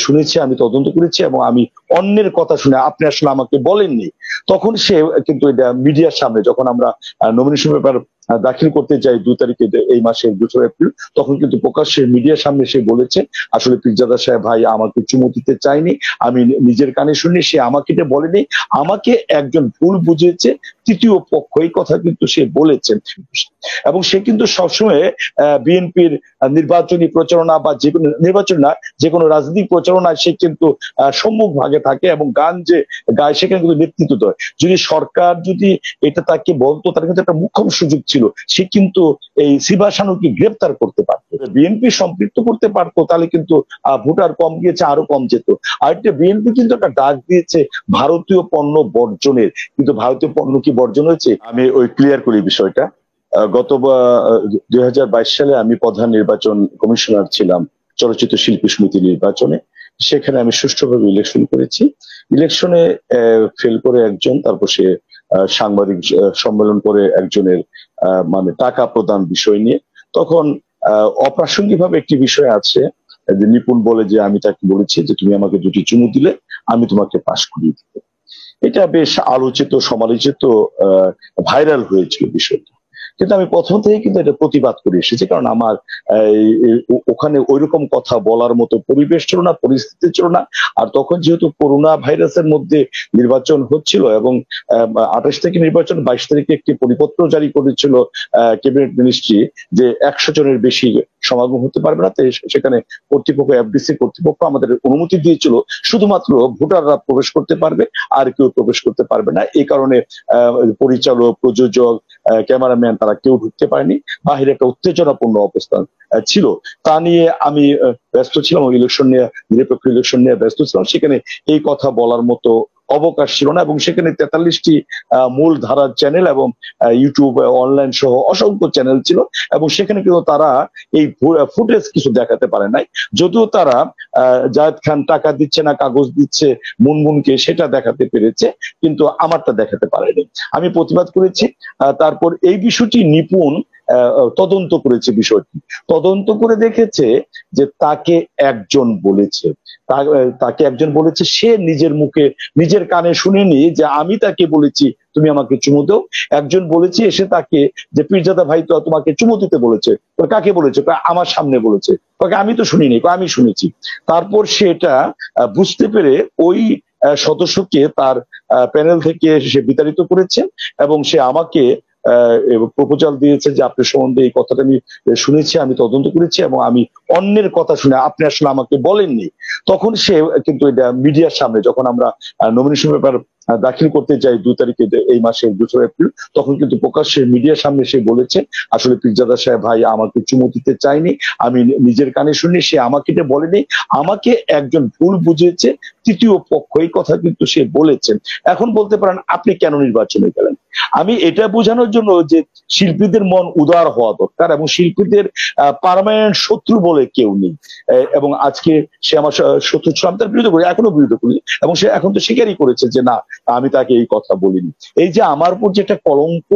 শুনেছি, আমি তদন্ত করেছি এবং আমি অন্যের কথা শুনে আপনি আসলে আমাকে বলেননি। তখন সে কিন্তু এটা মিডিয়ার সামনে, যখন আমরা নমিনেশন পেপার দাখিল করতে যাই 2 তারিখে, এই মাসের 2 এপ্রিল, তখন কিন্তু প্রকাশ্যে মিডিয়ার সামনে সে বলেছে আসলে পীরজাদা সাহেব ভাই আমাকে চুমু দিতে চাইনি, আমি নিজের কানে শুনি, সে আমাকে এটা বলেনি, আমাকে একজন ভুল বুঝিয়েছে তৃতীয় পক্ষ, এই কথা কিন্তু সে বলেছেন। এবং সে কিন্তু সবসময় বিএনপির নির্বাচনী প্রচারণা বা যে কোনো নির্বাচন না, যে কোনো রাজনৈতিক প্রচারণায় সে কিন্তু সম্মুখ ভাগে থাকে এবং গান যে গায় সেখানে কিন্তু নেতৃত্ব দেয়। যদি সরকার যদি এটা তাকে বলতো, তার কিন্তু একটা মুখ্যম সুযোগ ছিল, সে কিন্তু এই শিবা শানুকে গ্রেপ্তার করতে পারতো, বিএনপি সম্পৃক্ত করতে পারতো, তাহলে কিন্তু ভোটার কম গিয়েছে, আরো কম যেত। আর একটা বিএনপি কিন্তু একটা ডাক দিয়েছে ভারতীয় পণ্য বর্জনের, কিন্তু ভারতীয় পণ্য কি বর্জন হয়েছে? আমি ওই ক্লিয়ার করি বিষয়টা। গত 2022 সালে আমি প্রধান নির্বাচন কমিশনার ছিলাম চলচ্চিত্র শিল্পী সমিতি নির্বাচনে। সেখানে আমি সুষ্ঠুভাবে ইলেকশন করেছি। ইলেকশনে ফেল করে একজন, তারপর সে সাংবাদিক সম্মেলন করে একজনের মানে টাকা প্রদান বিষয় নিয়ে, তখন অপ্রাসঙ্গিক ভাবে একটি বিষয় আছে যে নিপুণ বলে যে আমি তাকে বলেছি যে তুমি আমাকে 2টি চুমু দিলে আমি তোমাকে পাশ করিয়ে দিব। এটা বেশ আলোচিত, সমালোচিত, ভাইরাল হয়েছিল বিষয়টা। কিন্তু আমি প্রথম থেকে কিন্তু এটা প্রতিবাদ করে এসেছি, কারণ আমার ওখানে ওইরকম কথা বলার মতো পরিবেশ ছিল না, পরিস্থিতি ছিল না। আর তখন যেহেতু করোনা ভাইরাসের মধ্যে নির্বাচন হচ্ছিল এবং 28 থেকে নির্বাচন, 22 তারিখে একটি পরিপত্র জারি করেছিল ক্যাবিনেট মিনিস্ট্রি যে 100 জনের বেশি সমাগম হতে পারবে না। সেখানে কর্তৃপক্ষ, এফডিসি কর্তৃপক্ষ আমাদের অনুমতি দিয়েছিল শুধুমাত্র ভোটাররা প্রবেশ করতে পারবে, আর কেউ প্রবেশ করতে পারবে না। এই কারণে পরিচালক, প্রযোজক, ক্যামেরাম্যান তারা কেউ ঢুকতে পারেনি। বাহিরে একটা উত্তেজনাপূর্ণ অবস্থান ছিল, তা নিয়ে আমি ব্যস্ত ছিলাম, ইলেকশন নিয়ে, নিরপেক্ষ ইলেকশন নিয়ে ব্যস্ত ছিলাম। সেখানে এই কথা বলার মতো অবকাশ ছিল না এবং সেখানে 43টি মূল ধারার চ্যানেল এবং ইউটিউব, অনলাইন সহ অসংখ্য চ্যানেল ছিল এবং সেখানে কিন্তু তারা এই ফুটেজ কিছু দেখাতে পারে নাই। যদিও তারা জায়েদ খান টাকা দিচ্ছে না কাগজ দিচ্ছে মুনমুনকে সেটা দেখাতে পেরেছে, কিন্তু আমারটা দেখাতে পারেনি। আমি প্রতিবাদ করেছি। তারপর এই বিষয়টি নিপুণ তদন্ত করেছে, বিষয়টি তদন্ত করে দেখেছে যে তাকে একজন বলেছে, তাকে একজন বলেছে, সে নিজের মুখে নিজের কানে শুনেনি যে আমি তাকে বলেছি তুমি আমাকে চুমু দাও। একজন বলেছে এসে তাকে যে পীরজাদা ভাই তো তোমাকে চুমু দিতে বলেছে। কাকে বলেছে? আমার সামনে বলেছে। আমি তো শুনিনি। আমি শুনেছি। তারপর সেটা বুঝতে পেরে ওই সদস্যকে তার প্যানেল থেকে সে বিতাড়িত করেছে এবং সে আমাকে প্রপোজাল দিয়েছে যে আপনার সম্বন্ধে এই কথাটা আমি শুনেছি, আমি তদন্ত করেছি এবং আমি অন্যের কথা শুনে আপনি আসলে আমাকে বলেননি। তখন সে কিন্তু এটা মিডিয়ার সামনে, যখন আমরা নমিনেশন পেপার দাখিল করতে যাই 2 তারিখে, এই মাসের 2 এপ্রিল, তখন কিন্তু প্রকাশ্যে মিডিয়ার সামনে সে বলেছে আসলে পীরজাদা সাহেব ভাই আমাকে চুমু দিতে চাইনি, আমি নিজের কানে শুনি, সে আমাকে এটা বলেনি, আমাকে একজন ভুল বুঝিয়েছে তৃতীয় পক্ষ, এই কথা কিন্তু সে বলেছেন। এখন বলতে পারেন আপনি কেন নির্বাচনে গেলেন? আমি এটা বোঝানোর জন্য যে শিল্পীদের মন উদার হওয়া দরকার এবং শিল্পীদের পার্মানেন্ট শত্রু বলে কেউ নেই। এবং আজকে সে আমার শত্রু ছিল, আমি তার বিরুদ্ধে করি, এখনো বিরুদ্ধে করি এবং সে এখন তো স্বীকারই করেছে যে না আমি তাকে এই কথা বলিনি। এই যে আমার উপর যে একটা কলঙ্ক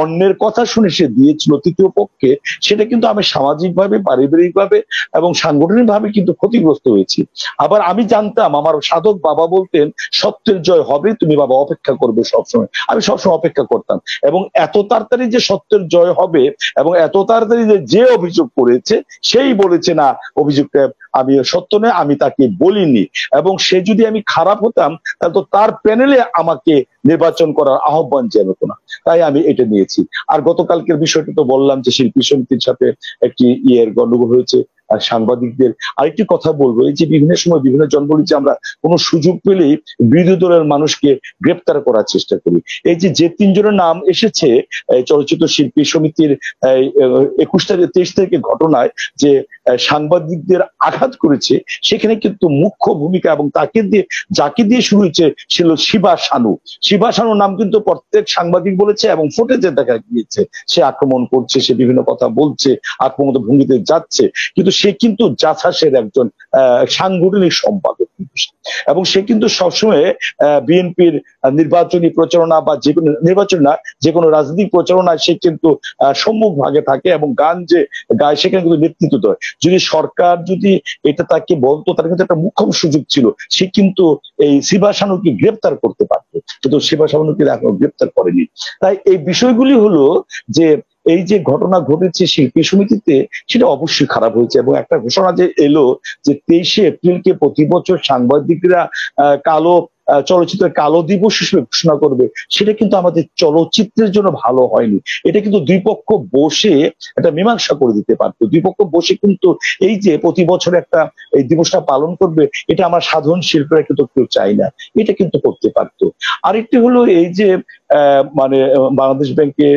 অন্যের কথা শুনে সে দিয়েছিল তৃতীয় পক্ষে, সেটা কিন্তু আমি সামাজিকভাবে, পারিবারিকভাবে এবং সাংগঠনিকভাবে কিন্তু ক্ষতিগ্রস্ত হয়েছি। আবার আমি জানতাম, আমার সাধক বাবা বলতেন সত্যের জয় হবে, তুমি বাবা অপেক্ষা করবে সবসময়। আমি সবসময় অপেক্ষা করতাম এবং এত তাড়াতাড়ি যে সত্যের জয় হবে এবং এত তাড়াতাড়ি যে অভিযোগ করেছে সেই বলেছে না অভিযোগটা আমি সত্য নয়, আমি তাকে বলিনি। এবং সে যদি আমি খারাপ হতাম তাহলে তো তার প্যানেলে আমাকে নির্বাচন করার আহ্বান জানাতো না। তাই আমি এটা নিয়েছি। আর গতকালকের বিষয়টা তো বললাম যে শিল্পী সমিতির সাথে একটি গন্ডগোল হয়েছে সাংবাদিকদের। আরেকটি কথা বলবো, এই যে বিভিন্ন সময় বিভিন্ন জন বলি যে আমরা কোনো সুযোগ পেলেই বিরোধী দলের মানুষকে গ্রেপ্তার করার চেষ্টা করি। এই যে 3 জনের নাম এসেছে চলচ্চিত্র শিল্পী সমিতির 21 তারিখ 23 তারিখের ঘটনায় যে সাংবাদিকদের আঘাত করেছে, সেখানে কিন্তু মুখ্য ভূমিকা এবং যাকে দিয়ে শুরু হয়েছে ছিল শিবা শানু। শিবা শানুর নাম কিন্তু প্রত্যেক সাংবাদিক বলেছে এবং ফুটেজে দেখা গিয়েছে সে আক্রমণ করছে, সে বিভিন্ন কথা বলছে, আক্রমণ ভঙ্গিতে যাচ্ছে। কিন্তু সে কিন্তু জাসাসের একজন সাংগঠনিক সম্পাদক, এবং সে কিন্তু সবসময় বিএনপির নির্বাচনী প্রচারণা বা যে কোনো নির্বাচন না, যে কোনো রাজনৈতিক প্রচারণায় সে কিন্তু সম্মুখ ভাগে থাকে এবং গান যে গায় সেখানে কিন্তু নেতৃত্ব দেয়। যদি সরকার যদি এটা তাকে বলতো, তার কিন্তু একটা মুখ্যম সুযোগ ছিল, সে কিন্তু এই শিবা সানুকে গ্রেপ্তার করতে পারতো, কিন্তু শিবা সানুকে এখনো গ্রেপ্তার করেনি। তাই এই বিষয়গুলি হলো যে এই যে ঘটনা ঘটেছে শিল্পী সমিতিতে, সেটা অবশ্যই খারাপ হয়েছে। এবং একটা ঘোষণা যে এলো যে 23শে এপ্রিলকে প্রতি বছর সাংবাদিকরা কালো চলচ্চিত্রের কালো দিবস হিসেবে ঘোষণা করবে, সেটা কিন্তু আমাদের চলচ্চিত্রের জন্য ভালো হয়নি। এটা কিন্তু দুই পক্ষ বসে একটা মীমাংসা করে দিতে পারতো। দুই পক্ষ বসে কিন্তু এই যে প্রতি বছর একটা এই দিবসটা পালন করবে, এটা আমার সাধারণ শিল্পীরা কিন্তু কেউ চাই না, এটা কিন্তু করতে পারতো। আরেকটি হলো এই যে মানে বাংলাদেশ ব্যাংকে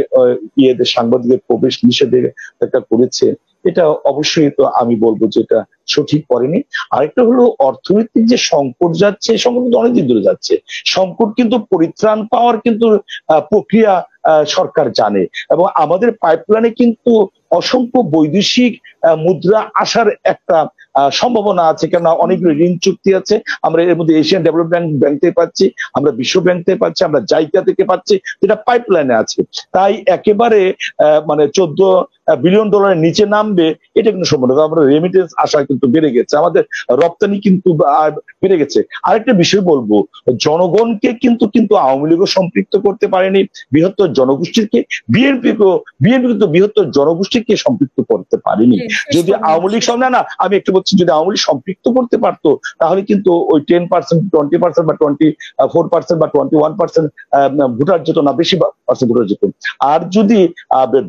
ইয়েদের সাংবাদিকের প্রবেশ নিষেধাজ্ঞা করেছে, এটা অবশ্যই তো আমি বলবো যে এটা সঠিক করেনি। আরেকটা হলো অর্থনৈতিক যে সংকট যাচ্ছে, সংকট কিন্তু অনেকদিন ধরে যাচ্ছে। সংকট কিন্তু পরিত্রাণ পাওয়ার কিন্তু প্রক্রিয়া সরকার জানে, এবং আমাদের পাইপলাইনে কিন্তু অসংখ্য বৈদেশিক মুদ্রা আসার একটা সম্ভাবনা আছে, কেননা অনেকগুলো ঋণ চুক্তি আছে। আমরা এর মধ্যে এশিয়ান ডেভেলপমেন্ট ব্যাংক থেকে পাচ্ছি, আমরা বিশ্ব ব্যাংক থেকে পাচ্ছি, আমরা জাইকা থেকে পাচ্ছি, যেটা পাইপলাইনে আছে। তাই একেবারে মানে 14 বিলিয়ন ডলারের নিচে নামবে এটা কিন্তু সম্ভব না। আমরা রেমিটেন্স আসা কিন্তু বেড়ে গেছে, আমাদের রপ্তানি কিন্তু বেড়ে গেছে। আরেকটা বিষয় বলবো, জনগণকে কিন্তু আওয়ামী লীগও সম্পৃক্ত করতে পারেনি, বৃহত্তর জনগোষ্ঠীকে, বিএনপি কিন্তু বৃহত্তর জনগোষ্ঠীকে সম্পৃক্ত করতে পারেনি। যদি আওয়ামী লীগ না, আমি একটু বলছি, যদি আওয়ামী লীগ সম্পৃক্ত করতে পারতো, তাহলে কিন্তু ওই 10%, 20% বা 24% বা 21% ভোটার যেত না, বেশি পার্সেন্ট ভোটার যেত। আর যদি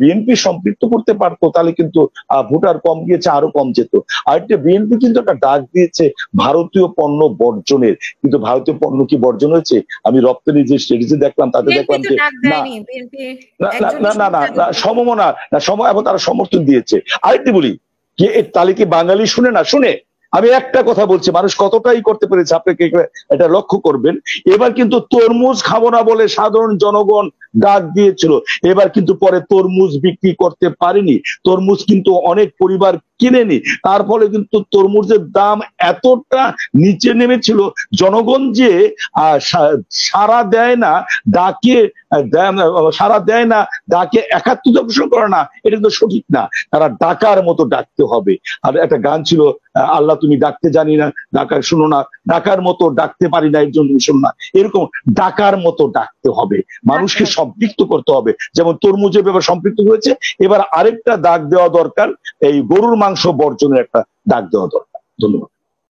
বিএনপি সম্পৃক্ত করতে পারতো, তাহলে কিন্তু ভোটার কম গিয়েছে, আরো কম যেত। আর বিএনপি কিন্তু একটা ডাক দিয়েছে ভারতীয় পণ্য বর্জনের, কিন্তু ভারতীয় পণ্য কি বর্জন হয়েছে? আমি রপ্তানি যে স্ট্র্যাটেজি দেখলাম, তাতে দেখলাম যে না সম্ভাবনা না, এবং তারা সমর্থন দিয়েছে। আরেকটি বলি, যে তাহলে কি বাঙালি শুনে না? শুনে। আমি একটা কথা বলছি, মানুষ কতটাই করতে পেরেছে আপনাকে এটা লক্ষ্য করবেন। এবার কিন্তু তরমুজ খাবো না বলে সাধারণ জনগণ ডাক দিয়েছিল, এবার কিন্তু পরে তরমুজ বিক্রি করতে পারেনি, তরমুজ কিন্তু অনেক পরিবার কিনেনি, তার ফলে কিন্তু তরমুজের দাম এতটা নিচে নেমেছিল, জনগণ যে সাড়া দেয় না ডাকে, সাড়া দেয় না ডাকে, একাত্মতা পোষণ করে না, এটা কিন্তু সঠিক না। তারা ডাকার মতো ডাকতে হবে। আর একটা গান ছিল, আল্লাহ তুমি ডাকতে জানি না, ডাকার শুনো না, ডাকার মতো ডাকতে পারি না, এর জন্য শুনো না। এরকম ডাকার মতো ডাকতে হবে, মানুষকে সম্পৃক্ত করতে হবে। যেমন তরমুজের ব্যাপারে সম্পৃক্ত হয়েছে, এবার আরেকটা ডাক দেওয়া দরকার, এই গরুর মাংস বর্জনের একটা ডাক দেওয়া দরকার। ধন্যবাদ।